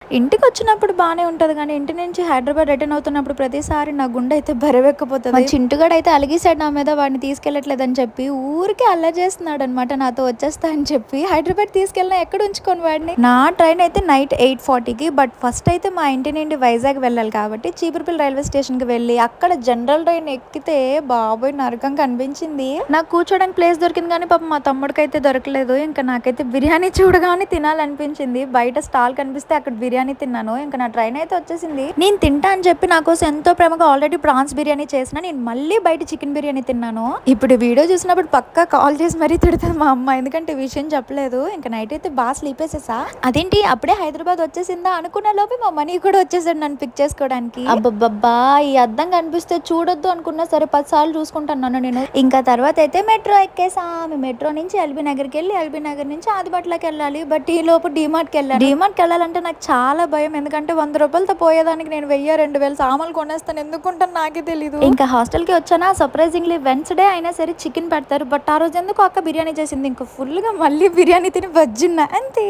ఇంటికొచ్చినప్పుడు బానే ఉంటది గానీ, ఇంటి నుంచి హైదరాబాద్ రిటర్న్ అవుతున్నప్పుడు ప్రతిసారి నా గుండె అయితే బరువెక్కిపోతది. మా చింటుగాడయితే అలిగేసాడు నా మీద వాడిని తీసుకెళ్ళట్లేదని చెప్పి. ఊరికే అల్లరి చేస్తున్నాడనమాట నాతో వచ్చేస్తా అని చెప్పి. హైదరాబాద్ తీసుకెళ్ళినా ఎక్కడ ఉంచుకోను వాడిని. నా ట్రైన్ అయితే నైట్ 8:40కి. బట్ ఫస్ట్ అయితే మా ఇంటి నుండి వైజాగ్ వెళ్ళాలి కాబట్టి చీపురుపల్లి రైల్వే స్టేషన్‌కి వెళ్ళి, అక్కడ జనరల్ ట్రైన్ ఎక్కితే బాబోయ్! నరకం కనిపించింది. నాకు కూర్చోడానికి ప్లేస్ దొరికింది కానీ పాపం మా తమ్ముడికైతే దొరకలేదు. ఇంకా నాకైతే బిర్యానీ చూడగానే తినాలనిపించింది. బయట స్టాల్ కనిపిస్తే అక్కడ బిర్యానీ తిన్నాను. ఇంకా నా ట్రైన్ అయితే వచ్చేసింది. నేను తింటా అని చెప్పి నా కోసం ఎంతో ప్రేమగా ఆల్రెడీ ప్రాన్స్ బిర్యానీ చేసిన నేను మళ్ళీ బయట చికెన్ బిర్యానీ తిన్నాను. ఇప్పుడు వీడియో చూసినప్పుడు పక్కా కాల్ చేసి మరీ తిడుతుంది మా అమ్మ, ఎందుకంటే ఈ విషయం చెప్పలేదు. ఇంకా నైట్ అయితే బాగా స్లీప్ వేసేసా. అదేంటి అప్పుడే హైదరాబాద్ వచ్చేసిందా అనుకున్న లోపే మా మనీ కూడా వచ్చేసాడు నన్ను పిక్ చేసుకోవడానికి. అబ్బబ్బబ్బా, ఈ అద్దం కనిపిస్తే చూడొద్దు అనుకున్నా సరే 10 సార్లు చూసుకుంటున్నాను నేను. ఇంకా తర్వాత అయితే మెట్రో ఎక్కేసాం. మెట్రో నుంచి ఎల్బీ నగర్కి వెళ్ళి ఎల్బీ నగర్ నుంచి ఆదిబట్లకి వెళ్ళాలి. బట్ ఈ లోపు డీమార్ట్కి వెళ్ళాను. డీమార్ట్కి వెళ్ళాలంటే నాకు చాలా భయం, ఎందుకంటే 100 రూపాయలతో పోయేదానికి నేను 1000-2000 సామాన్లు కొనేస్తాను. ఎందుకుంటాను నాకే తెలీదు. ఇంకా హాస్టల్కి వచ్చానా, సర్ప్రైజింగ్లీ వెన్స్డే అయినా సరే చికెన్ పెడతారు. బట్ ఆ రోజు ఎందుకు అక్క బిర్యానీ చేసింది. ఇంకా ఫుల్గా మళ్ళీ బిర్యానీ తిని బజ్జిన్నా అంతే.